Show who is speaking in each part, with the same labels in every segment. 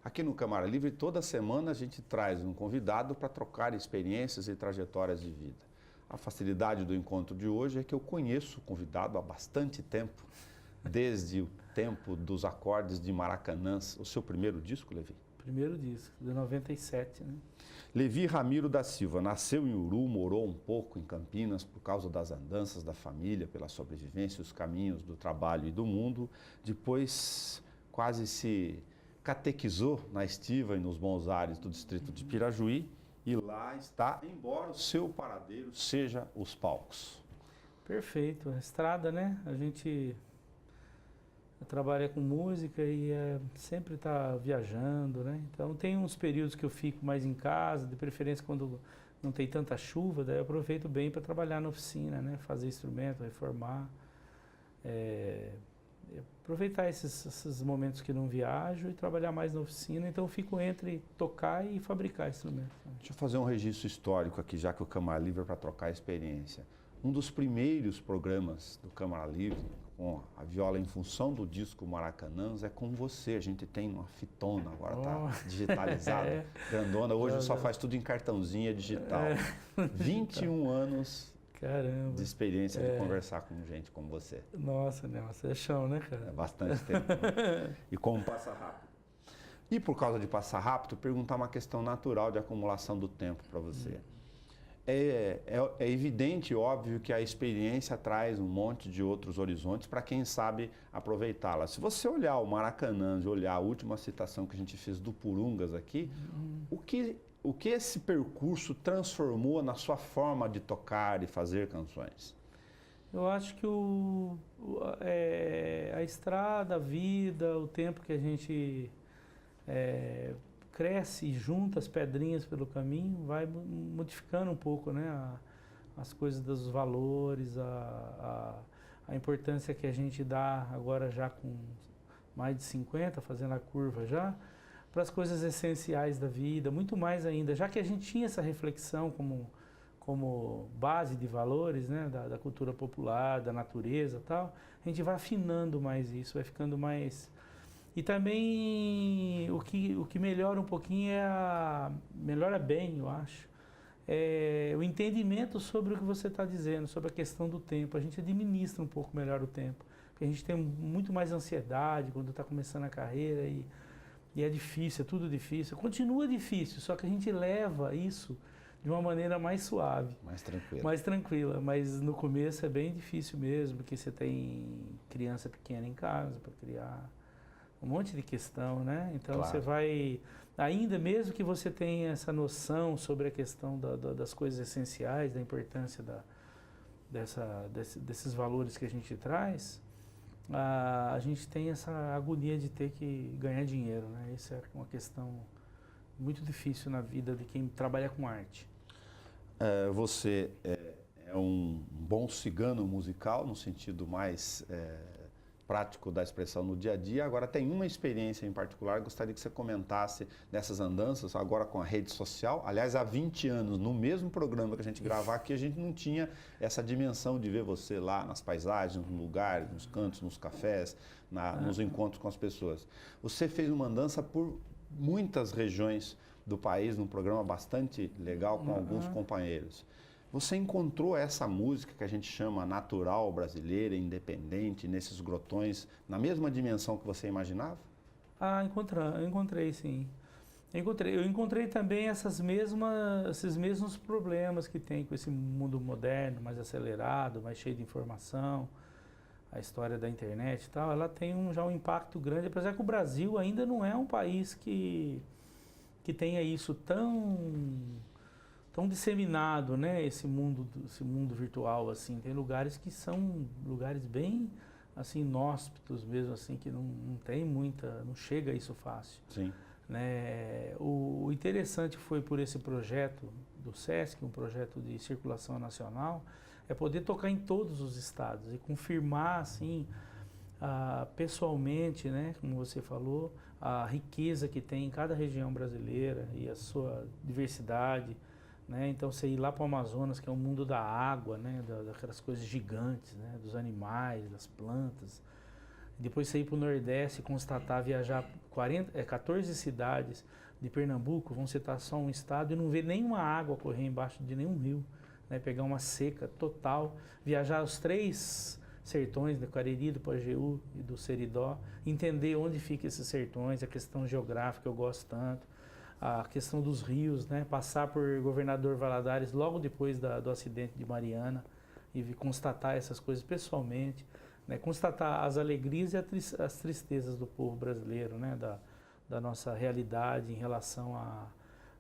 Speaker 1: Aqui no Câmara Livre, toda semana a gente traz um convidado para trocar experiências e trajetórias de vida. A facilidade do encontro de hoje é que eu conheço o convidado há bastante tempo, desde o tempo dos acordes de Maracanã. O seu primeiro disco, Levi?
Speaker 2: Primeiro disco, de 97, né?
Speaker 1: Levi Ramiro da Silva nasceu em Uru, morou um pouco em Campinas por causa das andanças da família, pela sobrevivência, os caminhos do trabalho e do mundo. Depois quase se catequizou na Estiva e nos bons ares do distrito de Pirajuí. E lá está, embora o seu paradeiro seja os palcos.
Speaker 2: Perfeito, a estrada, né? A gente trabalha com música e sempre está viajando, né? Então tem uns períodos que eu fico mais em casa, de preferência quando não tem tanta chuva, daí eu aproveito bem para trabalhar na oficina, né? Fazer instrumento, reformar. Aproveitar esses momentos que não viajo e trabalhar mais na oficina, então eu fico entre tocar e fabricar instrumentos.
Speaker 1: Deixa eu fazer um registro histórico aqui, já que o Câmara Livre é para trocar a experiência. Um dos primeiros programas do Câmara Livre, com a viola em função do disco Maracanãs, é com você. A gente tem uma fitona, agora está digitalizada, grandona. Hoje só faz tudo em cartãozinho digital. 21 anos...
Speaker 2: Caramba.
Speaker 1: De experiência de conversar com gente como você.
Speaker 2: Nossa, é chão, né, cara?
Speaker 1: É bastante tempo. E como passa rápido. E por causa de passar rápido, perguntar uma questão natural de acumulação do tempo para você. É evidente e óbvio que a experiência traz um monte de outros horizontes para quem sabe aproveitá-la. Se você olhar o Maracanã e olhar a última citação que a gente fez do Purungas aqui, o que esse percurso transformou na sua forma de tocar e fazer canções?
Speaker 2: Eu acho que a estrada, a vida, o tempo que a gente cresce e junta as pedrinhas pelo caminho, vai modificando um pouco, né, as coisas dos valores, a importância que a gente dá agora já com mais de 50, fazendo a curva já, para as coisas essenciais da vida, muito mais ainda, já que a gente tinha essa reflexão como base de valores, né, da cultura popular, da natureza e tal, a gente vai afinando mais isso, vai ficando mais... E também o que melhora um pouquinho melhora bem, eu acho, o entendimento sobre o que você está dizendo, sobre a questão do tempo. A gente administra um pouco melhor o tempo, porque a gente tem muito mais ansiedade quando está começando a carreira e é difícil, é tudo difícil. Continua difícil, só que a gente leva isso de uma maneira mais suave.
Speaker 1: Mais tranquila.
Speaker 2: Mais tranquila, mas no começo é bem difícil mesmo, porque você tem criança pequena em casa para criar, um monte de questão, né? Então claro. Você vai, ainda mesmo que você tenha essa noção sobre a questão das coisas essenciais, da importância desses valores que a gente traz, a gente tem essa agonia de ter que ganhar dinheiro, né? Isso é uma questão muito difícil na vida de quem trabalha com arte.
Speaker 1: Você é um bom cigano musical, no sentido mais prático da expressão no dia a dia. Agora tem uma experiência em particular, gostaria que você comentasse dessas andanças, agora com a rede social. Aliás, há 20 anos, no mesmo programa que a gente gravar aqui, a gente não tinha essa dimensão de ver você lá nas paisagens, nos lugares, nos cantos, nos cafés, nos encontros com as pessoas. Você fez uma andança por muitas regiões do país, num programa bastante legal com alguns companheiros. Você encontrou essa música que a gente chama natural brasileira, independente, nesses grotões, na mesma dimensão que você imaginava?
Speaker 2: Eu encontrei sim. Eu encontrei também esses mesmos problemas que tem com esse mundo moderno, mais acelerado, mais cheio de informação, a história da internet e tal, ela tem já um impacto grande, apesar que o Brasil ainda não é um país que tenha isso tão disseminado, né, esse mundo virtual, assim. Tem lugares que são lugares bem, assim, inóspitos mesmo, assim, que não tem não chega a isso fácil.
Speaker 1: Sim.
Speaker 2: Né? O interessante foi por esse projeto do SESC, um projeto de circulação nacional, é poder tocar em todos os estados e confirmar, assim, pessoalmente, né, como você falou, a riqueza que tem em cada região brasileira e a sua diversidade, né? Então você ir lá para o Amazonas, que é o mundo da água, né, daquelas coisas gigantes, né, dos animais, das plantas. Depois você ir para o Nordeste, constatar, viajar 14 cidades de Pernambuco, vão citar só um estado, e não ver nenhuma água correr embaixo de nenhum rio, né? Pegar uma seca total, viajar os 3 sertões, do Cariri, do Pajeú e do Seridó, entender onde ficam esses sertões, a questão geográfica eu gosto tanto, a questão dos rios, né? Passar por Governador Valadares logo depois do acidente de Mariana e constatar essas coisas pessoalmente, né? Constatar as alegrias e as tristezas do povo brasileiro, né? Da nossa realidade em relação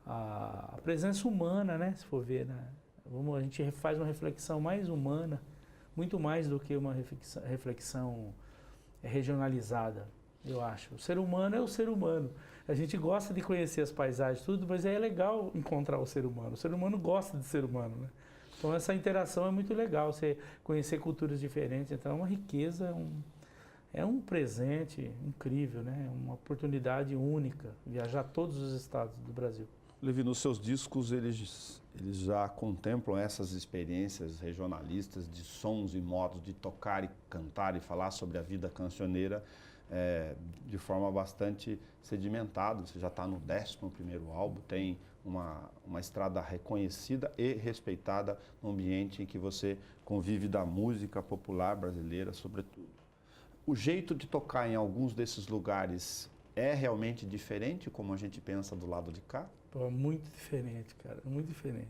Speaker 2: à presença humana, né? Se for ver, né? A gente faz uma reflexão mais humana, muito mais do que uma reflexão regionalizada, eu acho. O ser humano é o ser humano. A gente gosta de conhecer as paisagens, tudo, mas é legal encontrar o ser humano. O ser humano gosta de ser humano, né? Então essa interação é muito legal, você conhecer culturas diferentes. Então é uma riqueza, é um presente incrível, né? É uma oportunidade única, viajar todos os estados do Brasil.
Speaker 1: Levi, nos seus discos eles já contemplam essas experiências regionalistas de sons e modos de tocar e cantar e falar sobre a vida cancioneira de forma bastante sedimentada. Você já está no 11º álbum, tem uma estrada reconhecida e respeitada no ambiente em que você convive da música popular brasileira, sobretudo. O jeito de tocar em alguns desses lugares é realmente diferente, como a gente pensa do lado de cá?
Speaker 2: Pô, muito diferente, cara, muito diferente.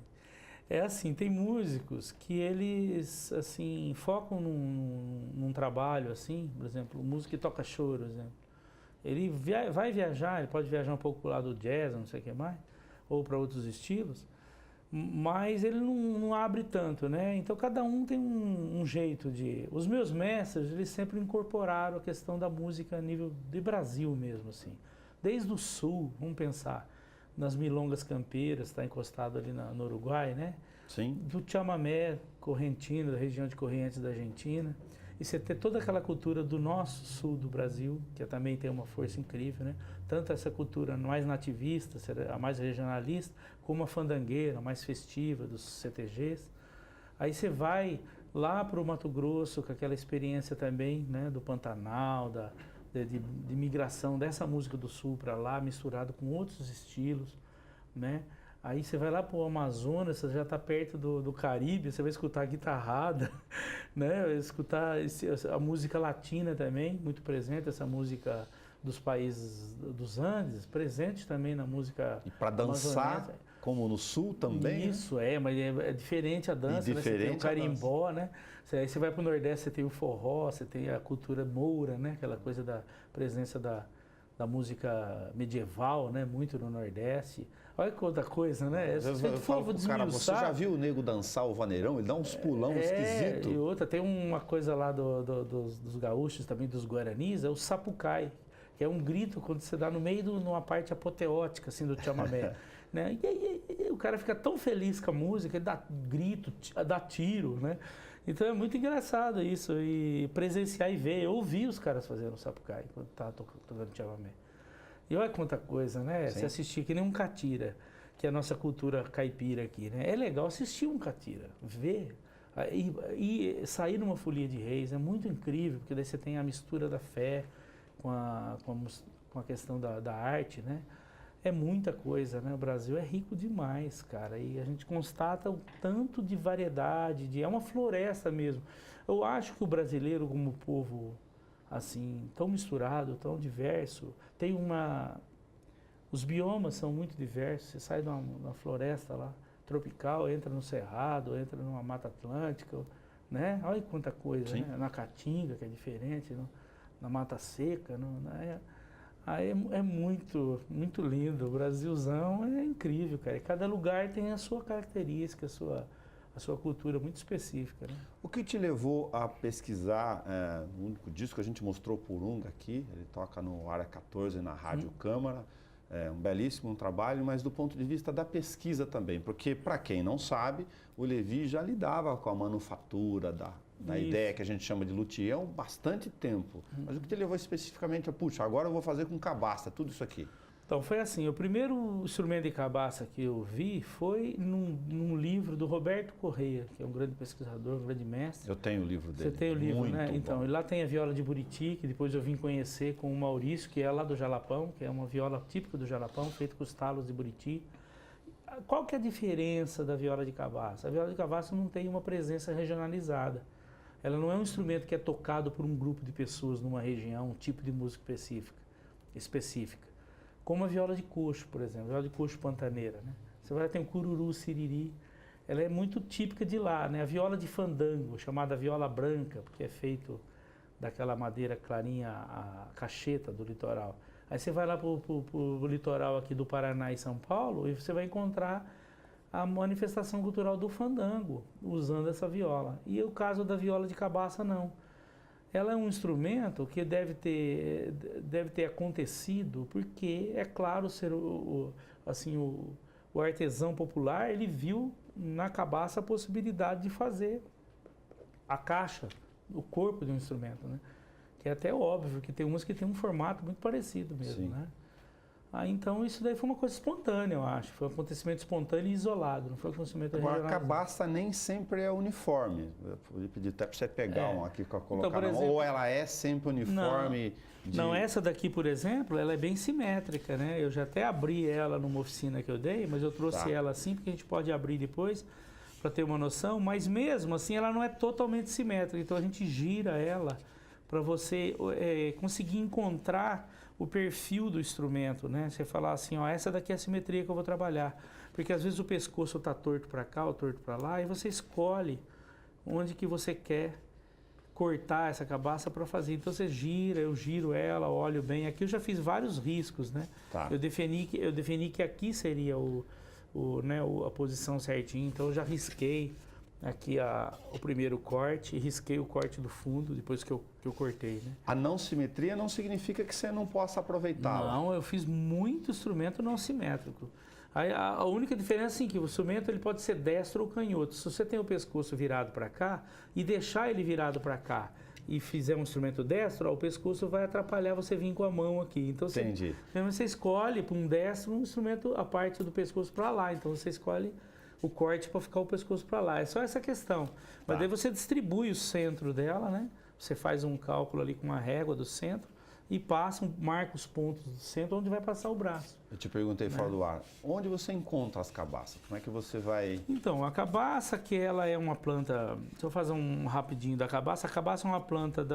Speaker 2: É assim, tem músicos que eles, assim, focam num trabalho, assim, por exemplo, o músico que toca choro, por exemplo. Ele vai viajar, ele pode viajar um pouco para o lado do jazz, não sei o que mais, ou para outros estilos, mas ele não abre tanto, né? Então cada um tem um jeito de... Os meus mestres, eles sempre incorporaram a questão da música a nível de Brasil mesmo, assim. Desde o sul, vamos pensar, nas milongas campeiras, está encostado ali no Uruguai, né?
Speaker 1: Sim.
Speaker 2: Do chamamé correntino, da região de Corrientes da Argentina. E você ter toda aquela cultura do nosso sul do Brasil, que também tem uma força incrível, né? Tanto essa cultura mais nativista, a mais regionalista, como a fandangueira, a mais festiva dos CTGs. Aí você vai lá para o Mato Grosso, com aquela experiência também, né? Do Pantanal, de migração dessa música do sul para lá, misturado com outros estilos, né? Aí você vai lá para o Amazonas, você já está perto do Caribe, você vai escutar a guitarrada, né? Vai escutar a música latina também, muito presente, essa música dos países dos Andes, presente também na música.
Speaker 1: E para dançar, como no sul também?
Speaker 2: Isso, né? Mas é diferente a dança, né? Você tem o carimbó, né? Aí você vai para o Nordeste, você tem o forró, você tem a cultura moura, né? Aquela coisa da presença da música medieval, né? Muito no Nordeste. Olha que outra coisa, né?
Speaker 1: Cara, você já viu o nego dançar o vaneirão? Ele dá uns pulão esquisito.
Speaker 2: E outra, tem uma coisa lá dos gaúchos, também dos guaranis, é o sapucai, que é um grito quando você dá no meio de uma parte apoteótica, assim, do chamamé. Né? E o cara fica tão feliz com a música, ele dá grito, dá tiro, né? Então é muito engraçado isso, e presenciar e ver, eu ouvi os caras fazendo sapucai quando estava tocando chamamé. E olha quanta coisa, né? Sim. Você assistir que nem um catira, que é a nossa cultura caipira aqui, né? É legal assistir um catira, ver e sair numa folia de reis, é muito incrível, porque daí você tem a mistura da fé com a questão da arte, né? É muita coisa, né? O Brasil é rico demais, cara, e a gente constata o tanto de variedade, é uma floresta mesmo. Eu acho que o brasileiro, como povo, assim, tão misturado, tão diverso, tem os biomas são muito diversos, você sai de uma floresta lá, tropical, entra no Cerrado, entra numa Mata Atlântica, né? Olha quanta coisa, né? Na Caatinga, que é diferente, na Mata Seca, aí é muito, muito lindo. O Brasilzão é incrível, cara. E cada lugar tem a sua característica, a sua cultura muito específica, né?
Speaker 1: O que te levou a pesquisar o único disco que a gente mostrou por Unga aqui, ele toca no Área 14 na Rádio Câmara, um belíssimo trabalho, mas do ponto de vista da pesquisa também, porque para quem não sabe, o Levi já lidava com a manufatura da ideia que a gente chama de luthier há bastante tempo. Mas o que te levou especificamente a, puxa, agora eu vou fazer com cabasta, tudo isso aqui?
Speaker 2: Então, foi assim, o primeiro instrumento de cabaça que eu vi foi num livro do Roberto Correia, que é um grande pesquisador, um grande mestre.
Speaker 1: Eu tenho o livro dele.
Speaker 2: Você tem o livro,
Speaker 1: muito
Speaker 2: né?
Speaker 1: bom.
Speaker 2: Então, e lá tem a viola de Buriti, que depois eu vim conhecer com o Maurício, que é lá do Jalapão, que é uma viola típica do Jalapão, feita com os talos de Buriti. Qual que é a diferença da viola de cabaça? A viola de cabaça não tem uma presença regionalizada. Ela não é um instrumento que é tocado por um grupo de pessoas numa região, um tipo de música específica. Como a viola de coxo, por exemplo, a viola de coxo pantaneira, né? Você vai ter um cururu, o siriri, ela é muito típica de lá, né? A viola de fandango, chamada viola branca, porque é feito daquela madeira clarinha, a cacheta do litoral. Aí você vai lá para o litoral aqui do Paraná e São Paulo e você vai encontrar a manifestação cultural do fandango, usando essa viola. E o caso da viola de cabaça, não. Ela é um instrumento que deve ter acontecido porque, é claro, o artesão popular, ele viu na cabaça a possibilidade de fazer a caixa, o corpo de um instrumento, né? Que é até óbvio que tem umas que tem um formato muito parecido mesmo, né? Então isso daí foi uma coisa espontânea, eu acho. Foi um acontecimento espontâneo e isolado, não foi um acontecimento regionalizado.
Speaker 1: A cabaça nem sempre é uniforme. Eu vou pedir até para você pegar uma aqui para colocar
Speaker 2: então,
Speaker 1: na mão. Ou ela é sempre uniforme?
Speaker 2: Não, essa daqui, por exemplo, ela é bem simétrica, né? Eu já até abri ela numa oficina que eu dei, mas eu trouxe ela assim, porque a gente pode abrir depois para ter uma noção. Mas mesmo assim, ela não é totalmente simétrica. Então a gente gira ela para você conseguir encontrar o perfil do instrumento, né? Você falar assim, ó, essa daqui é a simetria que eu vou trabalhar. Porque às vezes o pescoço está torto para cá ou torto para lá, e você escolhe onde que você quer cortar essa cabaça para fazer. Então você gira, eu giro ela, olho bem. Aqui eu já fiz vários riscos, né? Eu defini que aqui seria a posição certinha, então eu já risquei aqui o primeiro corte e risquei o corte do fundo depois que eu cortei, né?
Speaker 1: A não simetria não significa que você não possa aproveitá-la.
Speaker 2: Não, eu fiz muito instrumento não simétrico. A única diferença é assim, que o instrumento ele pode ser destro ou canhoto. Se você tem o pescoço virado para cá e deixar ele virado para cá e fizer um instrumento destro, o pescoço vai atrapalhar você vir com a mão aqui. Então
Speaker 1: Entendi.
Speaker 2: Você escolhe para um destro um instrumento a parte do pescoço para lá. Então você escolhe o corte para ficar o pescoço para lá. É só essa questão. Mas daí você distribui o centro dela, né? Você faz um cálculo ali com uma régua do centro e marca os pontos do centro onde vai passar o braço.
Speaker 1: Eu te perguntei fora do ar, onde você encontra as cabaças? Como é que você vai...
Speaker 2: Então, a cabaça, que ela é uma planta... Deixa eu fazer um rapidinho da cabaça. A cabaça é uma planta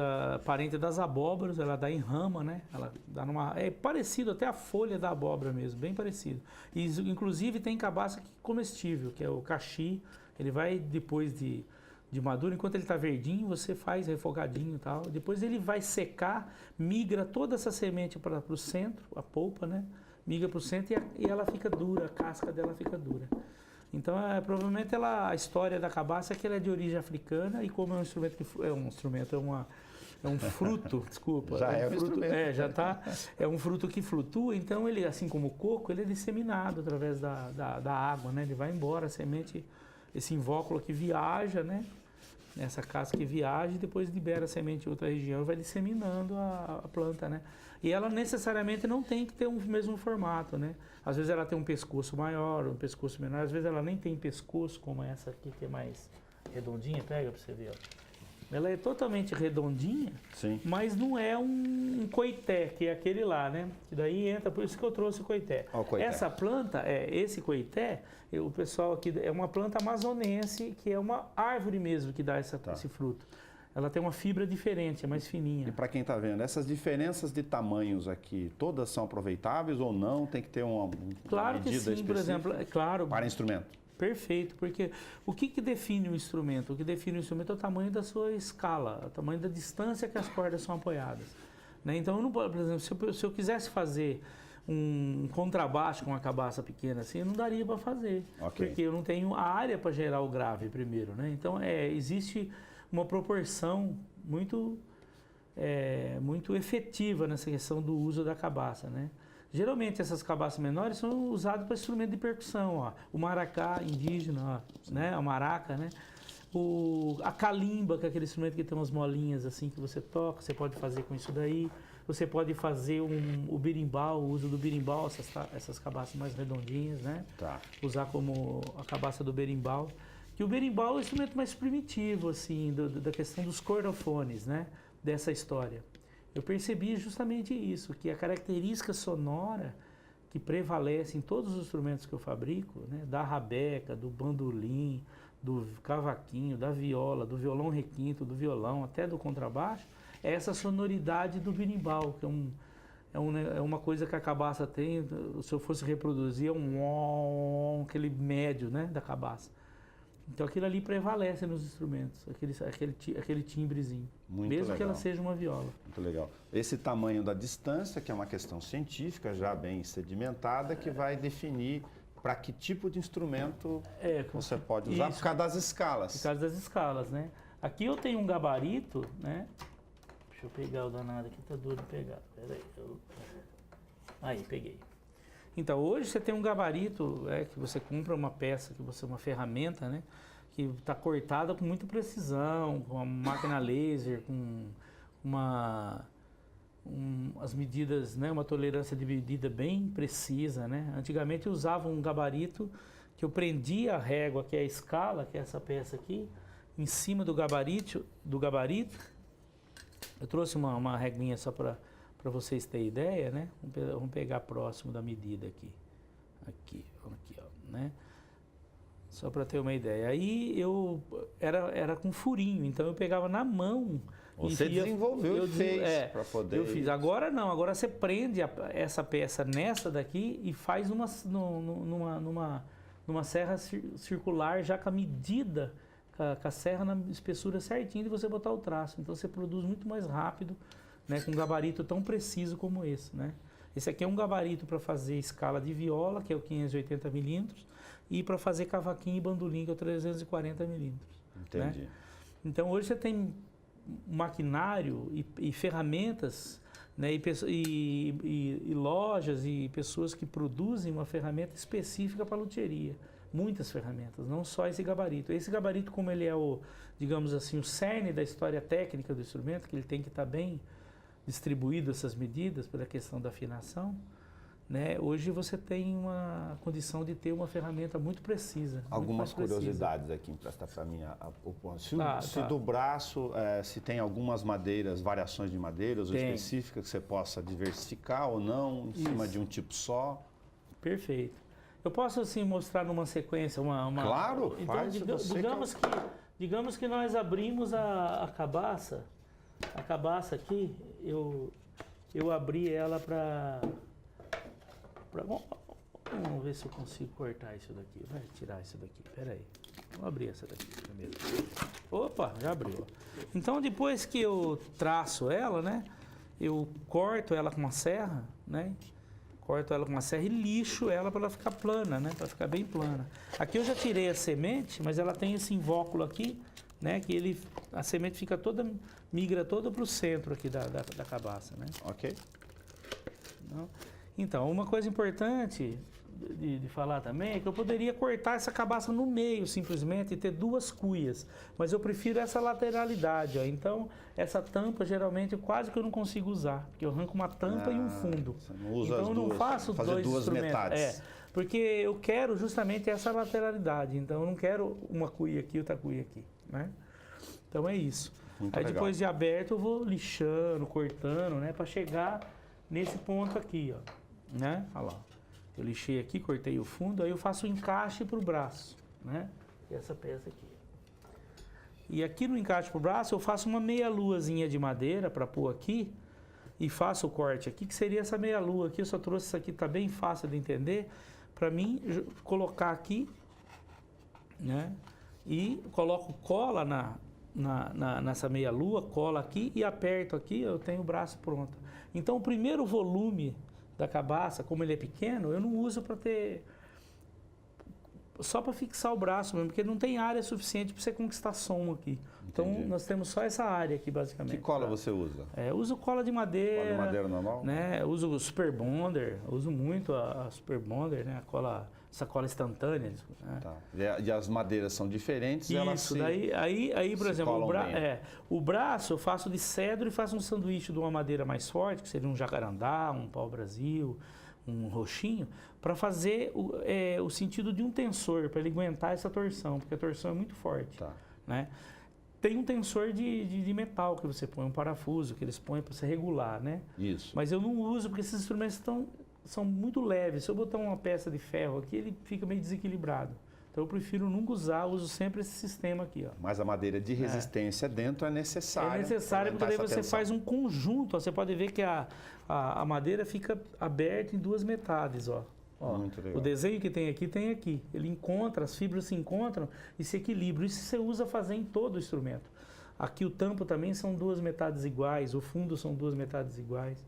Speaker 2: parente das abóboras, ela dá em rama, né? Ela dá é parecido até a folha da abóbora mesmo, bem parecido. E, inclusive tem cabaça comestível, que é o caxi. Ele vai depois de maduro, enquanto ele está verdinho, você faz refogadinho e tal. Depois ele vai secar, migra toda essa semente para o centro, a polpa, né? Migra para o centro e ela fica dura, a casca dela fica dura. Então, provavelmente a história da cabaça é que ela é de origem africana e como é um fruto, desculpa.
Speaker 1: Já é um instrumento.
Speaker 2: É um fruto que flutua, então ele, assim como o coco, ele é disseminado através da água, né? Ele vai embora, a semente, esse invólucro que viaja, né? Essa casca que viaja e depois libera a semente em outra região e vai disseminando a planta, né? E ela necessariamente não tem que ter o mesmo formato, né? Às vezes ela tem um pescoço maior, um pescoço menor, às vezes ela nem tem pescoço, como essa aqui que é mais redondinha, pega para você ver, ó. Ela é totalmente redondinha,
Speaker 1: Sim.
Speaker 2: Mas não é um coité, que é aquele lá, né? Que daí entra, por isso que eu trouxe o coité. Essa planta, esse coité, o pessoal aqui, é uma planta amazonense, que é uma árvore mesmo que dá esse fruto. Ela tem uma fibra diferente, é mais fininha.
Speaker 1: E para quem está vendo, essas diferenças de tamanhos aqui, todas são aproveitáveis ou não? Tem que ter uma
Speaker 2: claro
Speaker 1: medida
Speaker 2: que sim,
Speaker 1: específica?
Speaker 2: Por exemplo, claro.
Speaker 1: Para instrumento?
Speaker 2: Perfeito, porque o que define o instrumento? O que define o instrumento é o tamanho da sua escala, o tamanho da distância que as cordas são apoiadas, né? Então, eu não, por exemplo, se eu quisesse fazer um contrabaixo com uma cabaça pequena assim, não daria para fazer, porque eu não tenho a área para gerar o grave primeiro, né? Então, existe uma proporção muito efetiva nessa questão do uso da cabaça, né? Geralmente essas cabaças menores são usadas para instrumento de percussão, ó. O maracá indígena, ó, né? A maraca, né? A calimba, que é aquele instrumento que tem umas molinhas assim que você toca, você pode fazer com isso daí. Você pode fazer o berimbau, o uso do berimbau, essas cabaças mais redondinhas, né?
Speaker 1: Tá.
Speaker 2: Usar como a cabaça do berimbau. Que o berimbau é o instrumento mais primitivo, assim, da questão dos cordofones, né? Dessa história. Eu percebi justamente isso, que a característica sonora que prevalece em todos os instrumentos que eu fabrico, né? Da rabeca, do bandolim, do cavaquinho, da viola, do violão requinto, do violão, até do contrabaixo, é essa sonoridade do berimbau, que é uma coisa que a cabaça tem. Se eu fosse reproduzir, é aquele médio, né, da cabaça. Então aquilo ali prevalece nos instrumentos, aquele timbrezinho,
Speaker 1: Muito
Speaker 2: mesmo
Speaker 1: legal.
Speaker 2: que ela seja uma viola.
Speaker 1: Muito legal. Esse tamanho da distância, que é uma questão científica já bem sedimentada, que vai definir para que tipo de instrumento você pode usar, por causa das escalas.
Speaker 2: Por causa das escalas, né? Aqui eu tenho um gabarito, né? Deixa eu pegar o danado aqui, tá duro de pegar. Pera aí. Aí, peguei. Então, hoje você tem um gabarito, que você compra uma peça, uma ferramenta, né? Que está cortada com muita precisão, com uma máquina laser, com as medidas, né? Uma tolerância de medida bem precisa, né? Antigamente eu usava um gabarito que eu prendia a régua, que é a escala, que é essa peça aqui, em cima do gabarito. Eu trouxe uma reguinha só para vocês terem ideia, né? Vamos pegar próximo da medida aqui. Aqui, ó, né? Só para ter uma ideia. Aí era com furinho, então eu pegava na mão.
Speaker 1: Você desenvolveu e fez para poder...
Speaker 2: Eu fiz. Agora não, agora você prende essa peça nessa daqui e faz numa serra circular já com a medida, com a serra na espessura certinha de você botar o traço. Então você produz muito mais rápido, né, com um gabarito tão preciso como esse, né? Esse aqui é um gabarito para fazer escala de viola, que é o 580 milímetros, e para fazer cavaquinho e bandolim, que é o 340 milímetros.
Speaker 1: Entendi.
Speaker 2: Né? Então hoje você tem maquinário e ferramentas, né, e lojas e pessoas que produzem uma ferramenta específica para luthieria. Muitas ferramentas, não só esse gabarito. Esse gabarito, como ele é digamos assim, o cerne da história técnica do instrumento, que ele tem que estar bem distribuído essas medidas pela questão da afinação, né? Hoje você tem uma condição de ter uma ferramenta muito precisa.
Speaker 1: Algumas curiosidades aqui emprestar para mim. Se do braço, se tem algumas madeiras, variações de madeiras ou específicas que você possa diversificar ou não, em cima de um tipo só?
Speaker 2: Perfeito. Eu posso assim mostrar numa sequência
Speaker 1: Claro,
Speaker 2: então,
Speaker 1: faz
Speaker 2: digamos que nós abrimos a cabaça. A cabaça aqui, eu abri ela vamos ver se eu consigo cortar isso daqui. Vai tirar isso daqui. Pera aí. Vamos abrir essa daqui primeiro. Opa, já abriu. Então depois que eu traço ela, né? Eu corto ela com uma serra, né? Corto ela com uma serra e lixo ela para ela ficar plana, né? Para ficar bem plana. Aqui eu já tirei a semente, mas ela tem esse invólucro aqui, né? Que a semente migra toda para o centro aqui da cabaça, né?
Speaker 1: Ok.
Speaker 2: Então, uma coisa importante de falar também é que eu poderia cortar essa cabaça no meio, simplesmente, e ter duas cuias. Mas eu prefiro essa lateralidade, ó. Então, essa tampa, geralmente, quase que eu não consigo usar. Porque eu arranco uma tampa e um fundo.
Speaker 1: Você não usa
Speaker 2: então, eu não faço
Speaker 1: fazer duas
Speaker 2: instrumentos.
Speaker 1: metades.
Speaker 2: Porque eu quero justamente essa lateralidade. Então, eu não quero uma cuia aqui e outra cuia aqui, né? Então, é isso.
Speaker 1: Muito
Speaker 2: Aí,
Speaker 1: legal.
Speaker 2: depois de aberto, eu vou lixando, cortando, né? Para chegar nesse ponto aqui, ó. Né? Olha lá. Eu lixei aqui, cortei o fundo, aí eu faço o encaixe para o braço, né? E essa peça aqui. E aqui no encaixe para o braço eu faço uma meia luazinha de madeira para pôr aqui e faço o corte aqui, que seria essa meia lua aqui. Eu só trouxe isso aqui, tá bem fácil de entender, para mim colocar aqui, né? E coloco cola nessa meia lua, cola aqui e aperto aqui, eu tenho o braço pronto. Então o primeiro volume da cabaça, como ele é pequeno, eu não uso para ter... Só para fixar o braço mesmo, porque não tem área suficiente para você conquistar som aqui.
Speaker 1: Entendi.
Speaker 2: Então,
Speaker 1: Entendi.
Speaker 2: nós temos só essa área aqui, basicamente.
Speaker 1: Que cola você usa?
Speaker 2: Eu uso cola de madeira.
Speaker 1: Cola de madeira normal?
Speaker 2: Né? Eu uso o Super Bonder, eu uso muito a Super Bonder, né? Essa cola instantânea. Né?
Speaker 1: Tá. E as madeiras são diferentes?
Speaker 2: Isso, aí, por exemplo, o braço eu faço de cedro e faço um sanduíche de uma madeira mais forte, que seria um jacarandá, um pau-brasil, um roxinho, para fazer o sentido de um tensor, para ele aguentar essa torção, porque a torção é muito forte.
Speaker 1: Tá.
Speaker 2: Né? Tem um tensor de metal que você põe, um parafuso que eles põem para você regular, né?
Speaker 1: Isso.
Speaker 2: Mas eu não uso porque esses instrumentos são muito leves. Se eu botar uma peça de ferro aqui, ele fica meio desequilibrado. Então eu prefiro nunca usar, uso sempre esse sistema aqui, ó.
Speaker 1: Mas a madeira de resistência dentro é necessária.
Speaker 2: É necessário porque daí você faz um conjunto. Ó, você pode ver que a madeira fica aberta em duas metades, ó.
Speaker 1: Muito legal.
Speaker 2: O desenho que tem aqui. Ele encontra, as fibras se encontram e se equilibram. Isso você usa fazer em todo o instrumento. Aqui o tampo também são duas metades iguais, o fundo são duas metades iguais.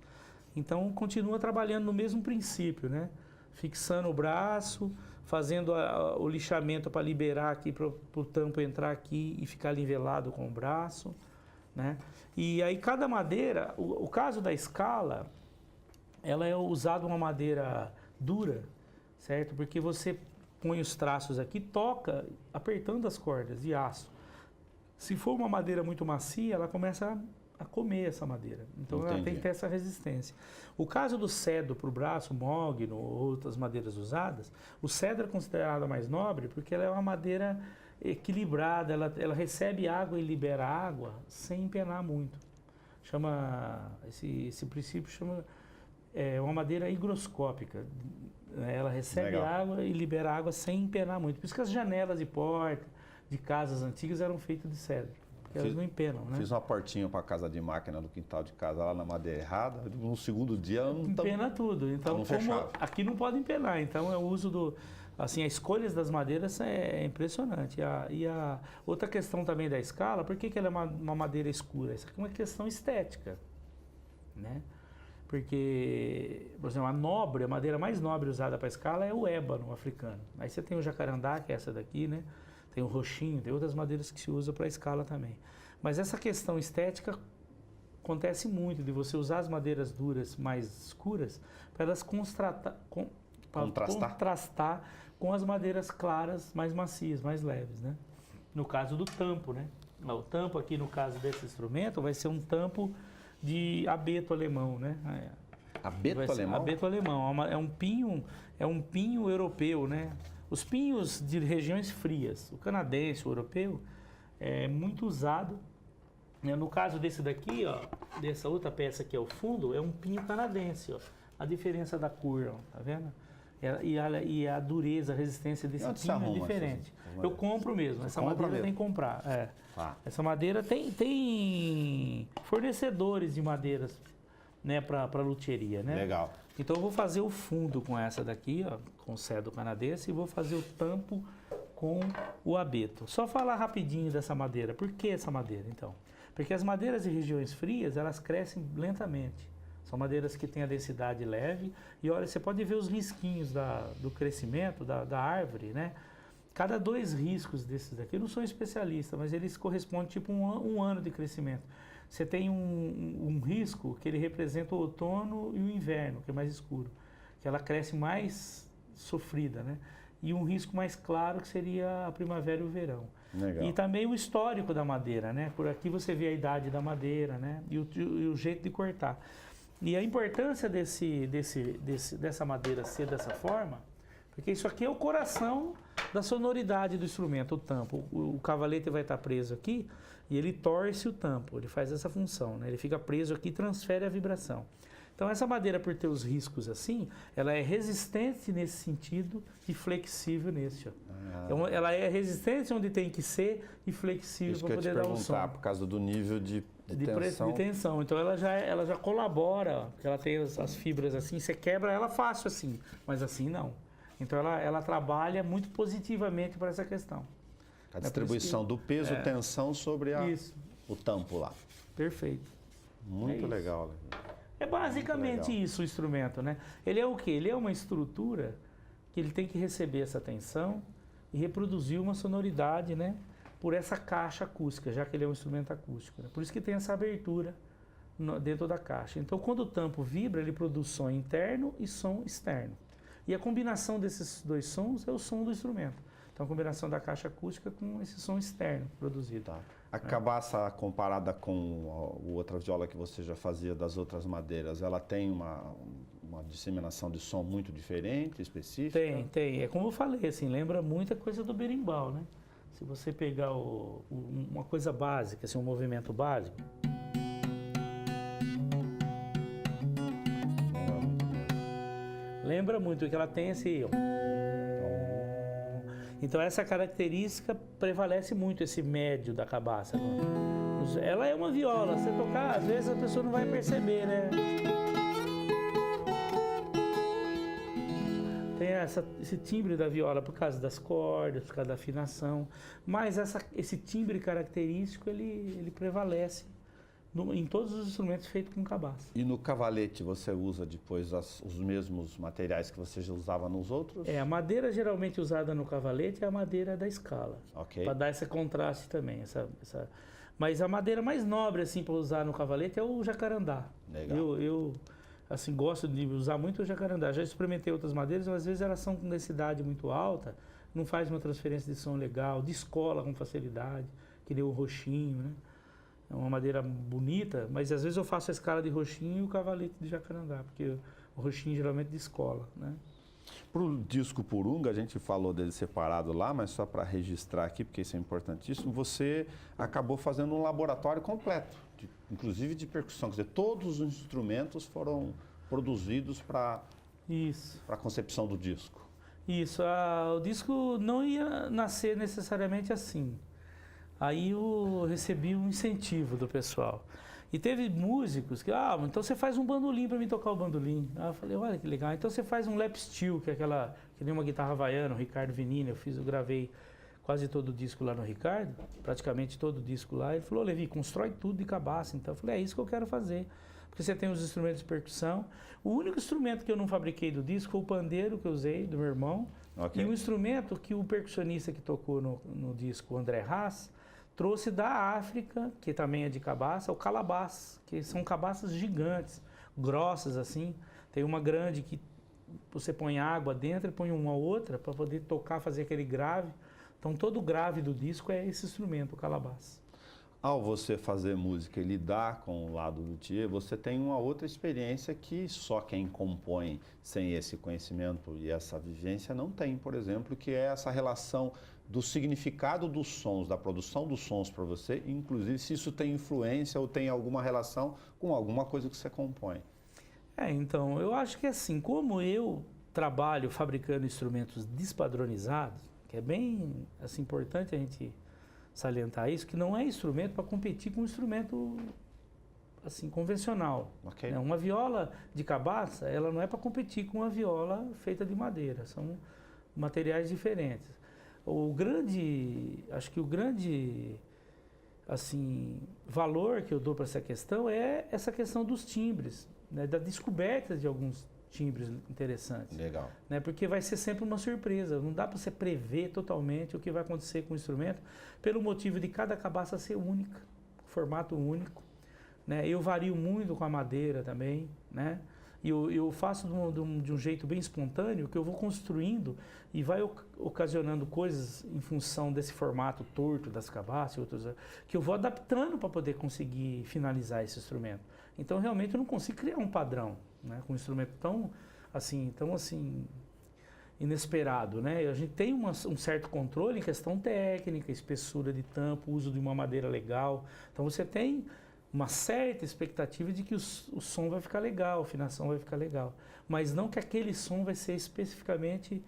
Speaker 2: Então continua trabalhando no mesmo princípio, né? Fixando o braço, fazendo o lixamento para liberar aqui, para o tampo entrar aqui e ficar nivelado com o braço, né? E aí cada madeira, o caso da escala, ela é usada uma madeira dura, certo? Porque você põe os traços aqui, toca apertando as cordas de aço. Se for uma madeira muito macia, ela começa a comer essa madeira. Então ela tem que ter essa resistência. O caso do cedro para o braço, mogno ou outras madeiras usadas, o cedro é considerado a mais nobre porque ela é uma madeira equilibrada, ela recebe água e libera água sem empenar muito. Esse princípio chama uma madeira higroscópica. Ela recebe água e libera água sem empenar muito. Por isso que as janelas de porta de casas antigas eram feitas de cedro. Porque elas não empenam, né?
Speaker 1: Fiz uma portinha para a casa de máquina no quintal de casa, lá na madeira errada. No segundo dia ela não
Speaker 2: empena tudo. Então, aqui não pode empenar. Então, o uso as escolhas das madeiras é impressionante. E a outra questão também da escala, por que ela é uma madeira escura? Isso aqui é uma questão estética, né? Porque, por exemplo, a madeira mais nobre usada para escala é o ébano africano. Aí você tem o jacarandá, que é essa daqui, né? Tem o roxinho, tem outras madeiras que se usa para escala também. Mas essa questão estética acontece muito, de você usar as madeiras duras mais escuras para elas contrastar com as madeiras claras mais macias, mais leves, né? No caso do tampo, né? O tampo aqui, no caso desse instrumento, vai ser um tampo de abeto alemão, né?
Speaker 1: Abeto alemão?
Speaker 2: Abeto alemão. É um pinho europeu, né? Os pinhos de regiões frias, o canadense, o europeu, é muito usado. No caso desse daqui, ó, dessa outra peça que é o fundo, é um pinho canadense, ó. A diferença da cor, ó, tá vendo? E a dureza, a resistência desse pinho é diferente. Eu compro mesmo, essa madeira tem que comprar. Essa madeira tem fornecedores de madeiras, né, para luthieria, né?
Speaker 1: Legal.
Speaker 2: Então eu vou fazer o fundo com essa daqui, ó, com o cedro canadense, e vou fazer o tampo com o abeto. Só falar rapidinho dessa madeira. Por que essa madeira, então? Porque as madeiras de regiões frias, elas crescem lentamente. São madeiras que têm a densidade leve. E olha, você pode ver os risquinhos do crescimento da árvore, né? Cada 2 riscos desses daqui, eu não sou especialista, mas eles correspondem tipo um ano de crescimento. Você tem um risco que ele representa o outono e o inverno, que é mais escuro, que ela cresce mais sofrida, né? E um risco mais claro, que seria a primavera e o verão.
Speaker 1: Legal.
Speaker 2: E também o histórico da madeira, né? Por aqui você vê a idade da madeira, né? E o jeito de cortar. E a importância dessa madeira ser dessa forma, porque isso aqui é o coração da sonoridade do instrumento, o tampo. O cavalete vai estar preso aqui e ele torce o tampo, ele faz essa função, né? Ele fica preso aqui e transfere a vibração. Então essa madeira, por ter os riscos assim, ela é resistente nesse sentido e flexível nesse. Ó. Então, ela é resistente onde tem que ser e flexível para poder dar o som.
Speaker 1: Por causa do nível de tensão.
Speaker 2: De tensão. Então ela já colabora, porque ela tem as fibras assim, você quebra ela fácil assim, mas assim não. Então ela trabalha muito positivamente para essa questão.
Speaker 1: A distribuição do peso, tensão sobre o tampo lá.
Speaker 2: Perfeito.
Speaker 1: Muito legal.
Speaker 2: É basicamente isso o instrumento, né? Ele é o quê? Ele é uma estrutura que ele tem que receber essa tensão e reproduzir uma sonoridade, né? por essa caixa acústica, já que ele é um instrumento acústico, né? Por isso que tem essa abertura dentro da caixa. Então, quando o tampo vibra, ele produz som interno e som externo. E a combinação desses dois sons é o som do instrumento. Então, a combinação da caixa acústica com esse som externo produzido.
Speaker 1: Tá. A cabaça, comparada com a outra viola que você já fazia das outras madeiras, ela tem uma disseminação de som muito diferente, específica?
Speaker 2: Tem. É como eu falei, assim, lembra muita coisa do berimbau, né? Se você pegar uma coisa básica, assim, um movimento básico. Lembra muito que ela tem esse... Então essa característica prevalece muito, esse médio da cabaça. Ela é uma viola, você tocar, às vezes a pessoa não vai perceber, né? Tem esse timbre da viola por causa das cordas, por causa da afinação, mas esse timbre característico ele prevalece em todos os instrumentos feitos com cabaça.
Speaker 1: E no cavalete você usa depois os mesmos materiais que você já usava nos outros?
Speaker 2: A madeira geralmente usada no cavalete é a madeira da escala,
Speaker 1: Ok.
Speaker 2: para dar esse contraste também. Mas a madeira mais nobre assim para usar no cavalete é o jacarandá.
Speaker 1: Legal.
Speaker 2: Eu assim, gosto de usar muito o jacarandá. Já experimentei outras madeiras, mas às vezes elas são com densidade muito alta, não faz uma transferência de som legal, descola com facilidade, que nem o roxinho, né? É uma madeira bonita, mas às vezes eu faço a escala de roxinho e o cavalete de jacarandá, porque o roxinho geralmente descola, né?
Speaker 1: Para o disco Purunga, a gente falou dele separado lá, mas só para registrar aqui, porque isso é importantíssimo, você acabou fazendo um laboratório completo, inclusive de percussão, quer dizer, todos os instrumentos foram produzidos para a concepção do disco.
Speaker 2: Isso, o disco não ia nascer necessariamente assim. Aí eu recebi um incentivo do pessoal. E teve músicos que, então você faz um bandolim para mim tocar o bandolim. Aí eu falei, olha que legal. Então você faz um lap steel, que é que nem uma guitarra havaiana, o Ricardo Venini, eu gravei quase todo o disco lá no Ricardo, praticamente todo o disco lá. Ele falou, Levi, constrói tudo de cabaça. Então eu falei, é isso que eu quero fazer. Porque você tem os instrumentos de percussão. O único instrumento que eu não fabriquei do disco foi o pandeiro que eu usei, do meu irmão. Okay. E o instrumento que o percussionista que tocou no disco, o André Haas, trouxe da África, que também é de cabaça, o calabás, que são cabaças gigantes, grossas assim. Tem uma grande que você põe água dentro e põe uma outra para poder tocar, fazer aquele grave. Então todo o grave do disco é esse instrumento, o calabás.
Speaker 1: Ao você fazer música e lidar com o lado do luthier, você tem uma outra experiência que só quem compõe sem esse conhecimento e essa vivência não tem, por exemplo, que é essa relação do significado dos sons, da produção dos sons para você, inclusive se isso tem influência ou tem alguma relação com alguma coisa que você compõe.
Speaker 2: Então, eu acho que assim, como eu trabalho fabricando instrumentos despadronizados, que é bem assim, importante a gente salientar isso, que não é instrumento para competir com um instrumento assim, convencional.
Speaker 1: Okay.
Speaker 2: Né? Uma viola de cabaça, ela não é para competir com uma viola feita de madeira, são materiais diferentes. Acho que o grande assim, valor que eu dou para essa questão é essa questão dos timbres, né? Da descoberta de alguns timbres interessantes.
Speaker 1: Legal.
Speaker 2: Né? Porque vai ser sempre uma surpresa, não dá para você prever totalmente o que vai acontecer com o instrumento, pelo motivo de cada cabaça ser única, formato único. Né? Eu vario muito com a madeira também, né? E eu faço de um jeito bem espontâneo, que eu vou construindo e vai ocasionando coisas em função desse formato torto das cabaças, outros, que eu vou adaptando para poder conseguir finalizar esse instrumento. Então, realmente, eu não consigo criar um padrão, né, com um instrumento tão assim inesperado, né? A gente tem um certo controle em questão técnica, espessura de tampo, uso de uma madeira legal. Então, você tem uma certa expectativa de que o som vai ficar legal, a afinação vai ficar legal. Mas não que aquele som vai ser especificamente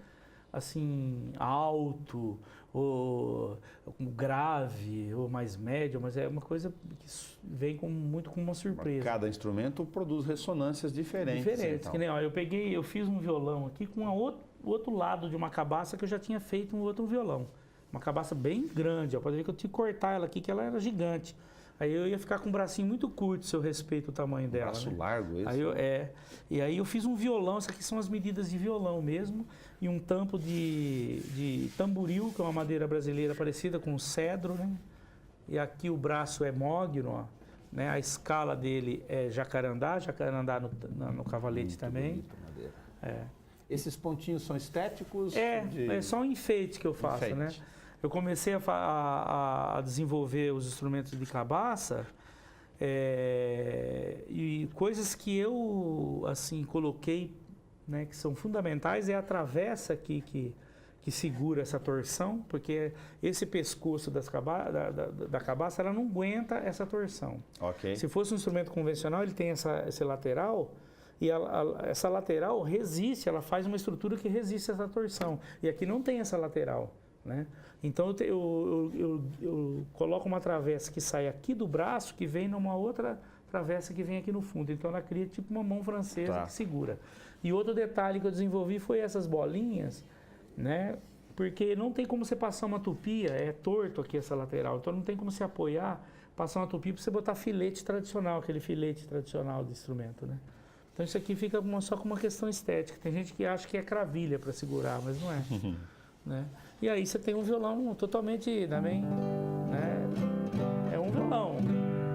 Speaker 2: assim, alto, ou grave, ou mais médio, mas é uma coisa que vem muito com uma surpresa.
Speaker 1: Cada instrumento produz ressonâncias diferentes. Então.
Speaker 2: Que nem, eu fiz um violão aqui com o outro lado de uma cabaça que eu já tinha feito um outro violão. Uma cabaça bem grande, pode ver que eu tinha que cortar ela aqui, que ela era gigante. Aí eu ia ficar com um bracinho muito curto se eu respeito o tamanho dela.
Speaker 1: Braço
Speaker 2: né?
Speaker 1: largo, esse?
Speaker 2: E aí eu fiz um violão, isso aqui são as medidas de violão mesmo, e um tampo de tamboril, que é uma madeira brasileira parecida com cedro, né? E aqui o braço é mogno, ó, né? A escala dele é jacarandá no cavalete
Speaker 1: Muito
Speaker 2: também.
Speaker 1: bonito, madeira. Esses pontinhos são estéticos?
Speaker 2: É só um enfeite que eu faço,
Speaker 1: Enfeite.
Speaker 2: né? Eu comecei a desenvolver os instrumentos de cabaça e coisas que eu assim coloquei, né, que são fundamentais é a travessa que segura essa torção, porque esse pescoço da cabaça ela não aguenta essa torção.
Speaker 1: Ok.
Speaker 2: Se fosse um instrumento convencional, ele tem esse lateral e essa lateral resiste, ela faz uma estrutura que resiste a essa torção. E aqui não tem essa lateral, né? Então eu coloco uma travessa que sai aqui do braço, que vem numa outra travessa que vem aqui no fundo. Então ela cria tipo uma mão francesa que segura. E outro detalhe que eu desenvolvi foi essas bolinhas, né? Porque não tem como você passar uma tupia, é torto aqui essa lateral, então não tem como você apoiar, passar uma tupia para você botar filete tradicional, aquele filete tradicional do instrumento, né? Então isso aqui fica só com uma questão estética. Tem gente que acha que é cravilha para segurar, mas não é. Né? E aí você tem um violão totalmente também, né? É um violão,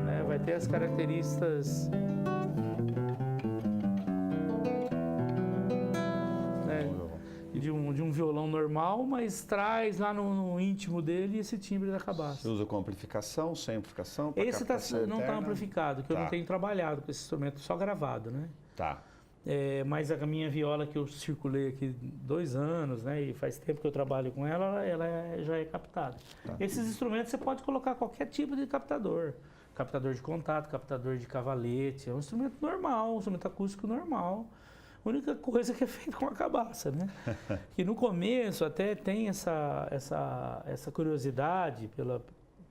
Speaker 2: né? Vai ter as características, né, de um violão normal, mas traz lá no íntimo dele esse timbre da cabaça.
Speaker 1: Você usa com amplificação, sem amplificação?
Speaker 2: Esse não está amplificado, que eu não tenho trabalhado com esse instrumento, só gravado, né?
Speaker 1: Tá.
Speaker 2: Mas a minha viola que eu circulei aqui 2 anos, né, e faz tempo que eu trabalho com ela, já é captada. Tá. Esses instrumentos você pode colocar qualquer tipo de captador. Captador de contato, captador de cavalete, é um instrumento normal, um instrumento acústico normal. A única coisa que é feito com a cabaça, né? Que no começo até tem essa curiosidade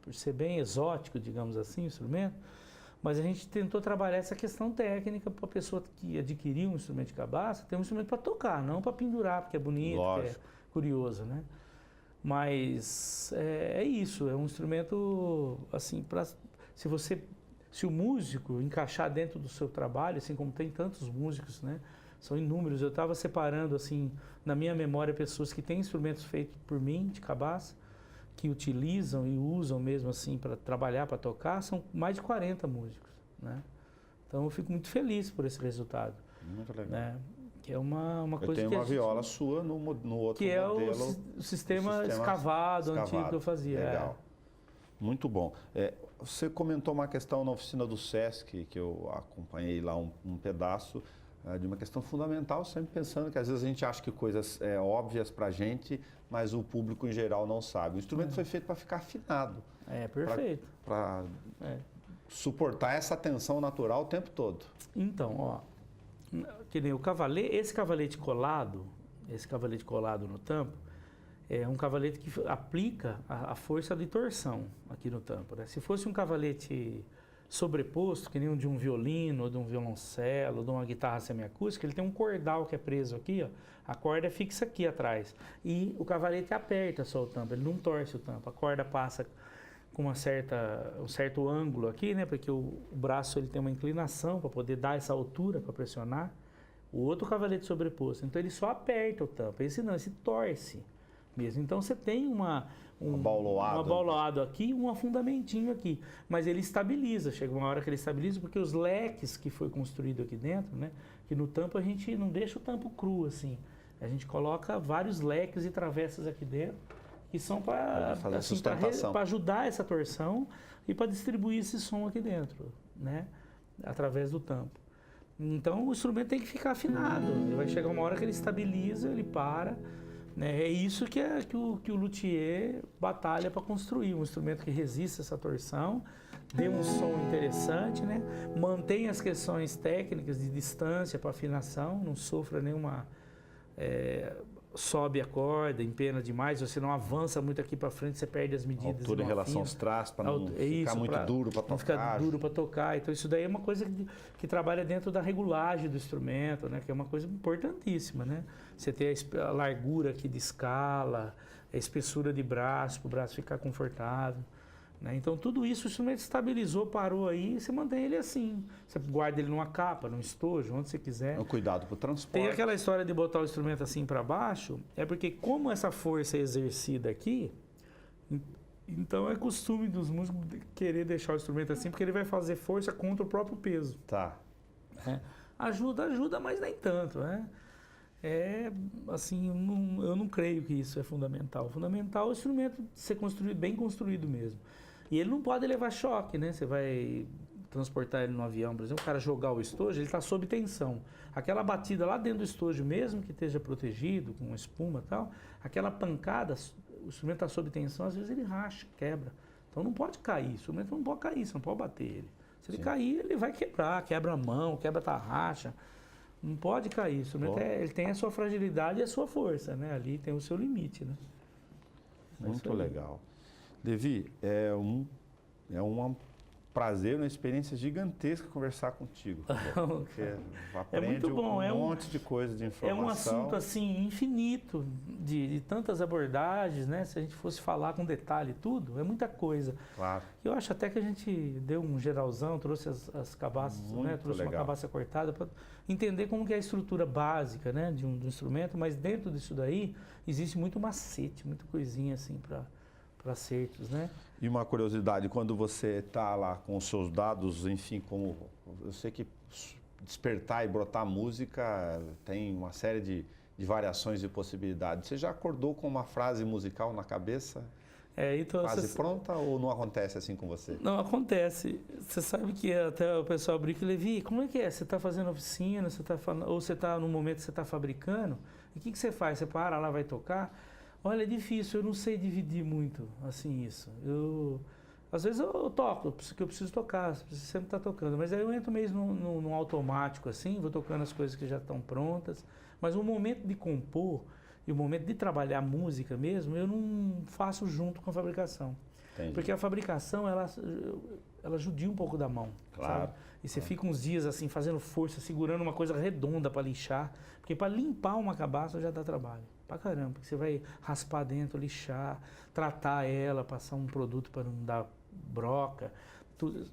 Speaker 2: por ser bem exótico, digamos assim, o instrumento. Mas a gente tentou trabalhar essa questão técnica para a pessoa que adquirir um instrumento de cabaça ter um instrumento para tocar, não para pendurar, porque é bonito, porque é curioso, né? Mas é isso, é um instrumento assim para se o músico encaixar dentro do seu trabalho, assim como tem tantos músicos, né? São inúmeros. Eu estava separando assim na minha memória pessoas que têm instrumentos feitos por mim de cabaça, que utilizam e usam mesmo assim para trabalhar, para tocar, são mais de 40 músicos, né? Então eu fico muito feliz por esse resultado.
Speaker 1: Muito legal.
Speaker 2: Né? Que é uma coisa
Speaker 1: eu tenho
Speaker 2: que
Speaker 1: uma viola sua no outro
Speaker 2: que
Speaker 1: modelo.
Speaker 2: Que é o sistema escavado antigo que eu fazia.
Speaker 1: Legal. Muito bom. Você comentou uma questão na oficina do SESC, que eu acompanhei lá um pedaço, de uma questão fundamental, sempre pensando que às vezes a gente acha que coisas óbvias para a gente, mas o público em geral não sabe. O instrumento foi feito para ficar afinado.
Speaker 2: Perfeito.
Speaker 1: Para suportar essa tensão natural o tempo todo.
Speaker 2: Então, ó, que nem esse cavalete colado no tampo, é um cavalete que aplica a força de torção aqui no tampo, né? Se fosse um cavalete sobreposto, que nem um de um violino, ou de um violoncelo, ou de uma guitarra semiacústica, ele tem um cordal que é preso aqui, ó, a corda é fixa aqui atrás. E o cavalete aperta só o tampo, ele não torce o tampo. A corda passa com um certo ângulo aqui, né, porque o braço ele tem uma inclinação para poder dar essa altura para pressionar. O outro cavalete sobreposto, então ele só aperta o tampo, esse não, esse torce mesmo. Então você tem um abauloado aqui, um afundamentinho aqui, mas ele estabiliza, chega uma hora que ele estabiliza, porque os leques que foi construído aqui dentro, né, que no tampo a gente não deixa o tampo cru assim, a gente coloca vários leques e travessas aqui dentro, que são para ajudar essa torção e para distribuir esse som aqui dentro, né, através do tampo. Então o instrumento tem que ficar afinado, ele vai chegar uma hora que ele estabiliza, ele para. É isso que o luthier batalha para construir, um instrumento que resista essa torção, dê um som interessante, né? Mantém as questões técnicas de distância para afinação, não sofra nenhuma... sobe a corda, empena demais, você não avança muito aqui para frente, você perde as medidas.
Speaker 1: Altura em relação aos traços, para não ficar muito duro para tocar.
Speaker 2: Não ficar duro para tocar. Então isso daí é uma coisa que trabalha dentro da regulagem do instrumento, né? Que é uma coisa importantíssima, né? Você ter a largura aqui de escala, a espessura de braço, para o braço ficar confortável. né? Então tudo isso o instrumento estabilizou, parou aí, e você mantém ele assim. Você guarda ele numa capa, num estojo, onde você quiser.
Speaker 1: O cuidado para o transporte.
Speaker 2: Tem aquela história de botar o instrumento assim para baixo, é porque como essa força é exercida aqui, então é costume dos músicos querer deixar o instrumento assim, porque ele vai fazer força contra o próprio peso.
Speaker 1: Tá.
Speaker 2: Né? Ajuda, mas nem tanto, né? É, assim, eu não creio que isso é fundamental. Fundamental é o instrumento ser construído, bem construído mesmo. E ele não pode levar choque, né? Você vai transportar ele no avião, por exemplo, o cara jogar o estojo, ele está sob tensão. Aquela batida lá dentro do estojo, mesmo que esteja protegido, com espuma e tal, aquela pancada, o instrumento está sob tensão, às vezes ele racha, quebra. Então não pode cair, o instrumento não pode cair, você não pode bater ele. Se ele cair, ele vai quebrar, quebra a mão, quebra a tarraxa. Não pode cair, o instrumento ele tem a sua fragilidade e a sua força, né? Ali tem o seu limite, né?
Speaker 1: Muito legal. Devi, é um prazer, uma experiência gigantesca conversar contigo. Porque aprende
Speaker 2: muito bom,
Speaker 1: um monte de coisa, de informação.
Speaker 2: É um assunto assim infinito, de tantas abordagens, né? Se a gente fosse falar com detalhe tudo, é muita coisa.
Speaker 1: Claro.
Speaker 2: Eu acho até que a gente deu um geralzão, trouxe as cabaças, né? Trouxe uma cabaça cortada para entender como que é a estrutura básica, né? de um instrumento, mas dentro disso daí existe muito macete, muita coisinha assim para acertos, né?
Speaker 1: E uma curiosidade, quando você está lá com os seus dados, enfim, como eu sei que despertar e brotar música tem uma série de variações e possibilidades. Você já acordou com uma frase musical na cabeça?
Speaker 2: Então,
Speaker 1: quase pronta ou não acontece assim com você?
Speaker 2: Não, acontece. Você sabe que até o pessoal brinca e Levi, como é que é? Você está fazendo oficina, ou você está no momento que você está fabricando, e o que você faz? Você para lá, vai tocar? Olha, é difícil, eu não sei dividir muito, assim, isso. Às vezes eu toco, porque eu preciso tocar, preciso sempre estar tocando, mas aí eu entro mesmo num automático, assim, vou tocando as coisas que já estão prontas, mas o momento de compor e o momento de trabalhar música mesmo, eu não faço junto com a fabricação.
Speaker 1: Entendi.
Speaker 2: Porque a fabricação, ela judia um pouco da mão,
Speaker 1: claro,
Speaker 2: sabe? E você fica uns dias assim, fazendo força, segurando uma coisa redonda para lixar, porque para limpar uma cabaça já dá trabalho. Pra caramba, porque você vai raspar dentro, lixar, tratar ela, passar um produto para não dar broca.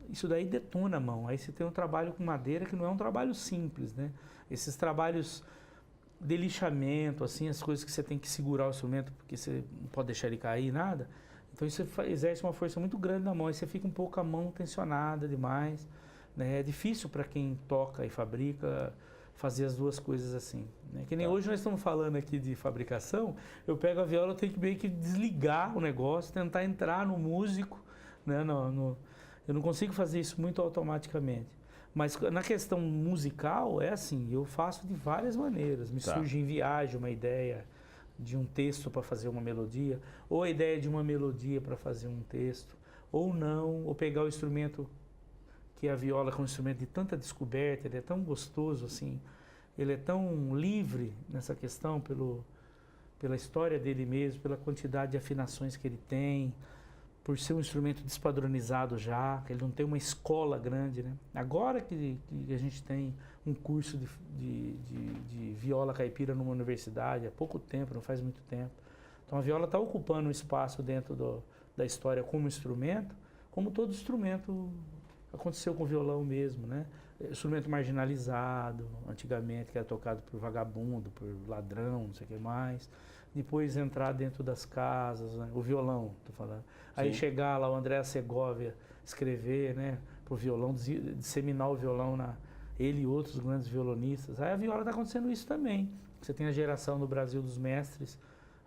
Speaker 2: Isso daí detona a mão. Aí você tem um trabalho com madeira que não é um trabalho simples, né? Esses trabalhos de lixamento, assim, as coisas que você tem que segurar o instrumento, porque você não pode deixar ele cair, nada. Então isso exerce uma força muito grande na mão, e você fica um pouco a mão tensionada demais, né? É difícil para quem toca e fabrica fazer as duas coisas assim, né? Que nem hoje nós estamos falando aqui de fabricação, eu pego a viola, eu tenho que meio que desligar o negócio, tentar entrar no músico, né? Eu não consigo fazer isso muito automaticamente. Mas na questão musical, é assim, eu faço de várias maneiras. Me surge em viagem uma ideia de um texto para fazer uma melodia, ou a ideia de uma melodia para fazer um texto, ou não, ou pegar o instrumento que a viola, que é um instrumento de tanta descoberta, ele é tão gostoso assim, ele é tão livre nessa questão pela história dele mesmo, pela quantidade de afinações que ele tem, por ser um instrumento despadronizado já, que ele não tem uma escola grande, né? Agora que a gente tem um curso de viola caipira numa universidade, há pouco tempo, não faz muito tempo. Então a viola está ocupando um espaço dentro da história como instrumento, como todo instrumento aconteceu com o violão mesmo, né? Instrumento marginalizado, antigamente, que era tocado por vagabundo, por ladrão, não sei o que mais. Depois entrar dentro das casas, né? O violão, tô falando. Aí chegar lá o André Segovia escrever, né, pro violão, disseminar o violão ele e outros grandes violonistas. Aí a viola está acontecendo isso também. Você tem a geração no Brasil dos mestres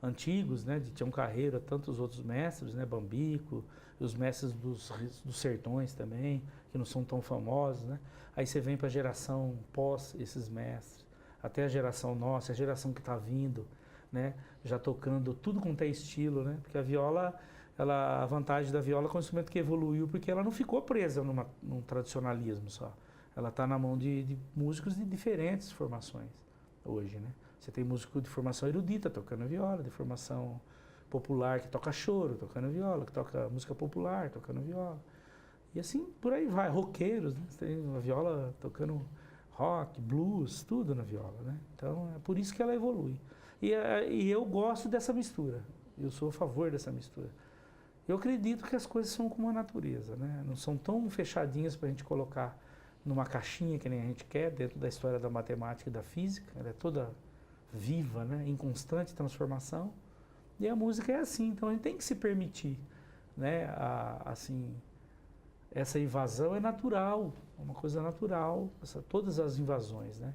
Speaker 2: antigos, né, de Tião Carreiro, tantos outros mestres, né, Bambico, os mestres dos sertões também, que não são tão famosos, né? Aí você vem para a geração pós esses mestres, até a geração nossa, a geração que está vindo, né, já tocando tudo quanto é estilo, né? Porque a viola, a vantagem da viola é que é um instrumento que evoluiu porque ela não ficou presa num tradicionalismo só. Ela está na mão de músicos de diferentes formações hoje, né? Você tem músico de formação erudita tocando viola, de formação popular que toca choro, tocando viola, que toca música popular, tocando viola. E assim, por aí vai, roqueiros, né? Você tem a viola tocando rock, blues, tudo na viola, né? Então, é por isso que ela evolui. E eu gosto dessa mistura, eu sou a favor dessa mistura. Eu acredito que as coisas são como a natureza, né? Não são tão fechadinhas para a gente colocar numa caixinha que nem a gente quer, dentro da história da matemática e da física. Ela é toda viva, né? Em constante transformação. E a música é assim, então a gente tem que se permitir, né? Assim, essa invasão é natural, é uma coisa natural, todas as invasões, né?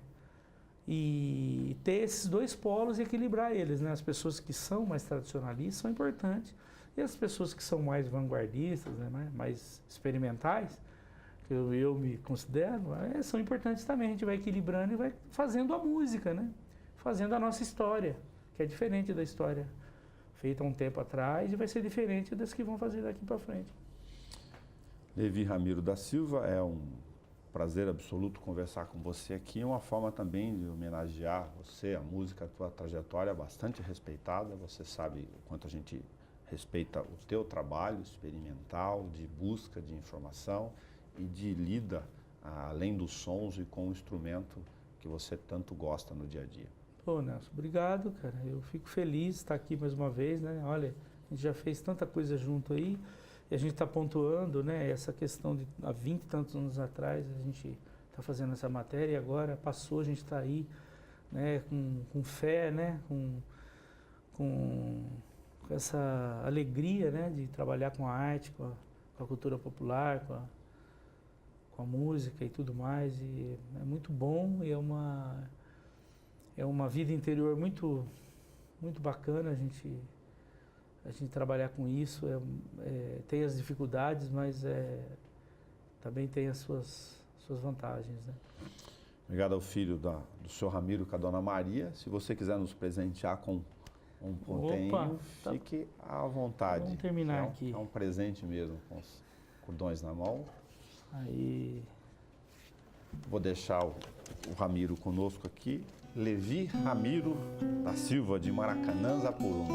Speaker 2: E ter esses dois polos e equilibrar eles, né? As pessoas que são mais tradicionalistas são importantes, e as pessoas que são mais vanguardistas, né? Mais experimentais, que eu me considero, são importantes também. A gente vai equilibrando e vai fazendo a música, né? Fazendo a nossa história, que é diferente da história feita há um tempo atrás e vai ser diferente das que vão fazer daqui para frente.
Speaker 1: Levi Ramiro da Silva, é um prazer absoluto conversar com você aqui. É uma forma também de homenagear você, a música, a tua trajetória bastante respeitada. Você sabe o quanto a gente respeita o teu trabalho experimental, de busca de informação e de lida além dos sons e com o instrumento que você tanto gosta no dia a dia.
Speaker 2: Pô, Nelson, obrigado, cara. Eu fico feliz de estar aqui mais uma vez, né? Olha, a gente já fez tanta coisa junto aí e a gente está pontuando, né? Essa questão de há 20 e tantos anos atrás a gente está fazendo essa matéria e agora passou, a gente está aí, né? Com fé, né? Com essa alegria, né? De trabalhar com a arte, com a cultura popular, com a música e tudo mais. E é muito bom e é uma vida interior muito bacana a gente trabalhar com isso. Tem as dificuldades, mas também tem as suas vantagens, né?
Speaker 1: Obrigado ao filho do senhor Ramiro com a dona Maria. Se você quiser nos presentear com um ponteio, fique à vontade.
Speaker 2: Vamos terminar aqui.
Speaker 1: É um presente mesmo, com os cordões na mão.
Speaker 2: Aí.
Speaker 1: Vou deixar o Ramiro conosco aqui. Levi Ramiro da Silva, de Maracanã, Zapurunga.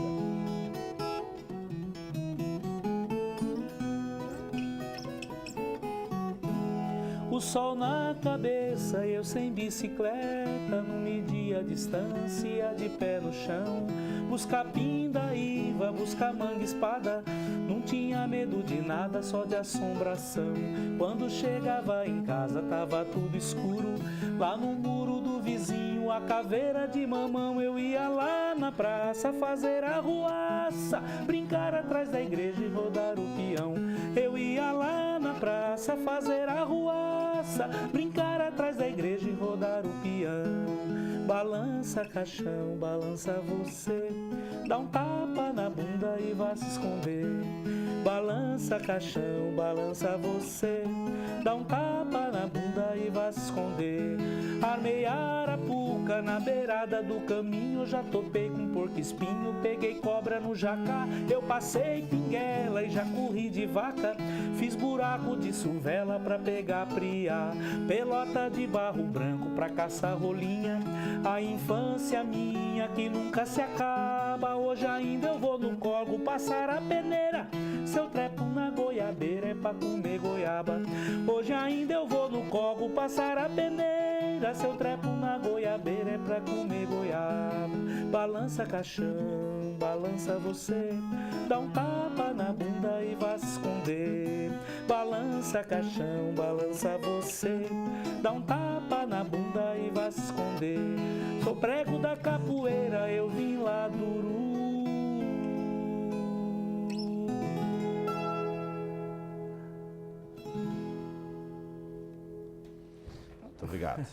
Speaker 2: O sol na cabeça, eu sem bicicleta, não media a distância, de pé no chão. Buscar pindaíba, buscar manga espada, não tinha medo de nada, só de assombração. Quando chegava em casa tava tudo escuro, lá no muro do vizinho a caveira de mamão. Eu ia lá na praça fazer arruaça, brincar atrás da igreja e rodar o peão. Eu ia lá na praça fazer arruaça, brincar atrás da igreja e rodar o peão. Balança caixão, balança você, dá um tapa na bunda e vá se esconder. Balança caixão, balança você, dá um tapa na bunda e vá se esconder. Armei arapuca na beirada do caminho, já topei com porco espinho, peguei cobra no jacá. Eu passei pinguela e já corri de vaca, fiz buraco de suvela pra pegar priá, pelota de barro branco pra caçar rolinha. A infância minha que nunca se acaba, hoje ainda eu vou no corgo passar a peneira. Se eu trepo na goiabeira é pra comer goiaba, hoje ainda eu vou no corgo passar a peneira. Se eu trepo na goiabeira é pra comer goiaba. Balança caixão, balança você, dá um tapa na bunda e vá se esconder. Balança caixão, balança você, dá um tapa na bunda e vá se esconder. Sou prego da capoeira, eu vim lá do Uru.
Speaker 1: Muito obrigado.